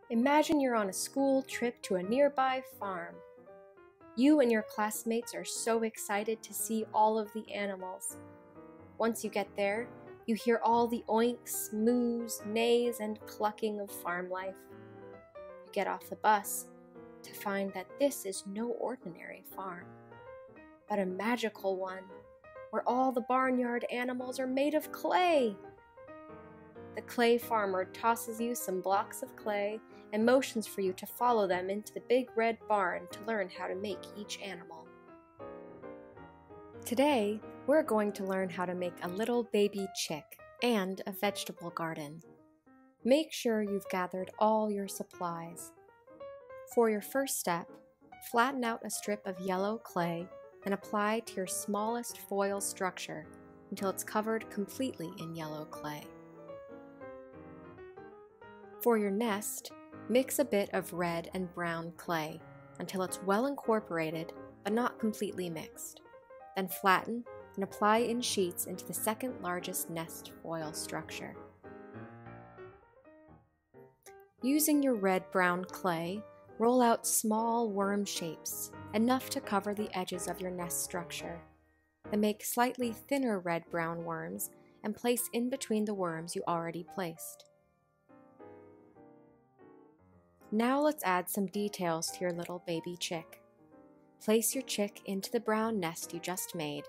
Imagine you're on a school trip to a nearby farm. You and your classmates are so excited to see all of the animals. Once you get there, you hear all the oinks, moos, neighs, and clucking of farm life. You get off the bus to find that this is no ordinary farm, but a magical one, where all the barnyard animals are made of clay. The clay farmer tosses you some blocks of clay and motions for you to follow them into the big red barn to learn how to make each animal. Today, we're going to learn how to make a little baby chick and a vegetable garden. Make sure you've gathered all your supplies. For your first step, flatten out a strip of yellow clay and apply to your smallest foil structure until it's covered completely in yellow clay. For your nest, mix a bit of red and brown clay until it's well incorporated but not completely mixed. Then flatten and apply in sheets into the second largest nest foil structure. Using your red-brown clay, roll out small worm shapes, enough to cover the edges of your nest structure. Then make slightly thinner red-brown worms and place in between the worms you already placed. Now let's add some details to your little baby chick. Place your chick into the brown nest you just made,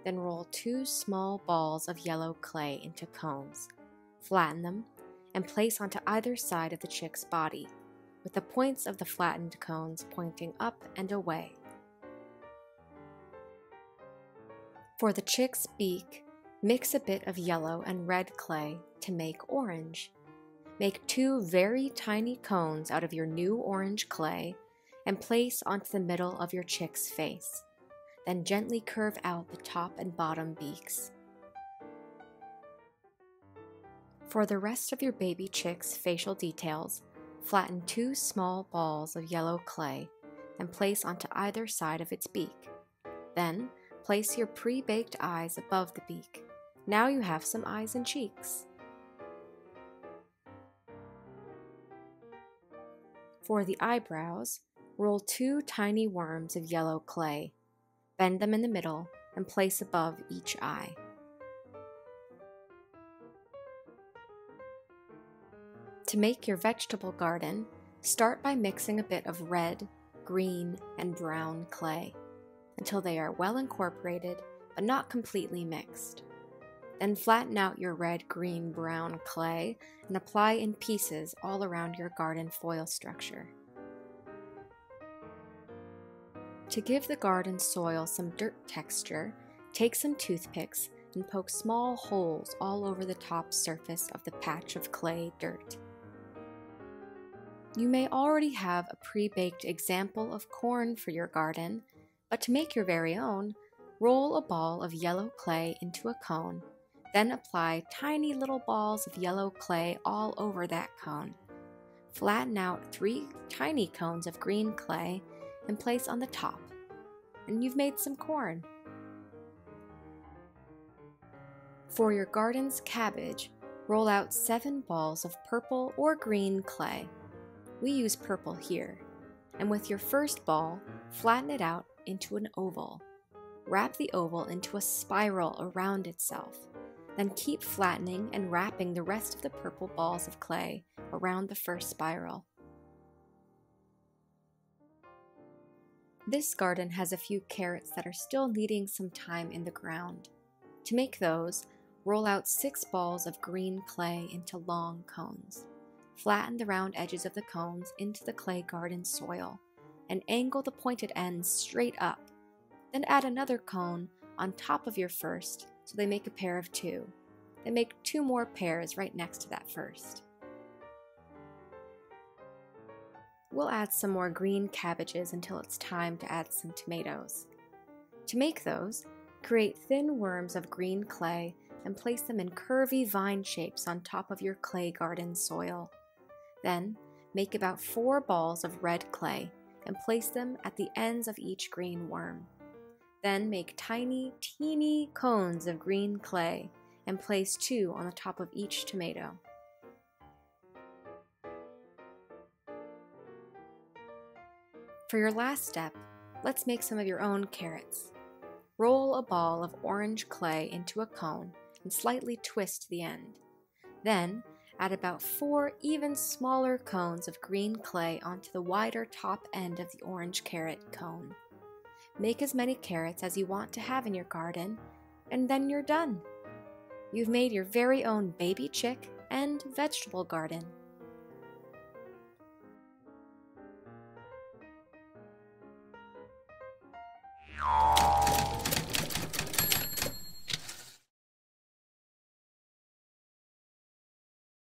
then roll 2 small balls of yellow clay into cones. Flatten them and place onto either side of the chick's body, with the points of the flattened cones pointing up and away. For the chick's beak, mix a bit of yellow and red clay to make orange. Make 2 very tiny cones out of your new orange clay and place onto the middle of your chick's face. Then gently curve out the top and bottom beaks. For the rest of your baby chick's facial details, flatten 2 small balls of yellow clay and place onto either side of its beak. Then place your pre-baked eyes above the beak. Now you have some eyes and cheeks. For the eyebrows, roll 2 tiny worms of yellow clay, bend them in the middle, and place above each eye. To make your vegetable garden, start by mixing a bit of red, green, and brown clay until they are well incorporated but not completely mixed. Then flatten out your red, green, brown clay and apply in pieces all around your garden foil structure. To give the garden soil some dirt texture, take some toothpicks and poke small holes all over the top surface of the patch of clay dirt. You may already have a pre-baked example of corn for your garden, but to make your very own, roll a ball of yellow clay into a cone. Then apply tiny little balls of yellow clay all over that cone. Flatten out 3 tiny cones of green clay and place on the top, and you've made some corn. For your garden's cabbage, roll out 7 balls of purple or green clay. We use purple here, and with your first ball, flatten it out into an oval. Wrap the oval into a spiral around itself. Then keep flattening and wrapping the rest of the purple balls of clay around the first spiral. This garden has a few carrots that are still needing some time in the ground. To make those, roll out 6 balls of green clay into long cones. Flatten the round edges of the cones into the clay garden soil and angle the pointed ends straight up. Then add another cone on top of your first so they make a pair of 2. Then make 2 more pairs right next to that first. We'll add some more green cabbages until it's time to add some tomatoes. To make those, create thin worms of green clay and place them in curvy vine shapes on top of your clay garden soil. Then, make about 4 balls of red clay and place them at the ends of each green worm. Then make tiny, teeny cones of green clay and place 2 on the top of each tomato. For your last step, let's make some of your own carrots. Roll a ball of orange clay into a cone and slightly twist the end. Then, add about 4 even smaller cones of green clay onto the wider top end of the orange carrot cone. Make as many carrots as you want to have in your garden, and then you're done. You've made your very own baby chick and vegetable garden.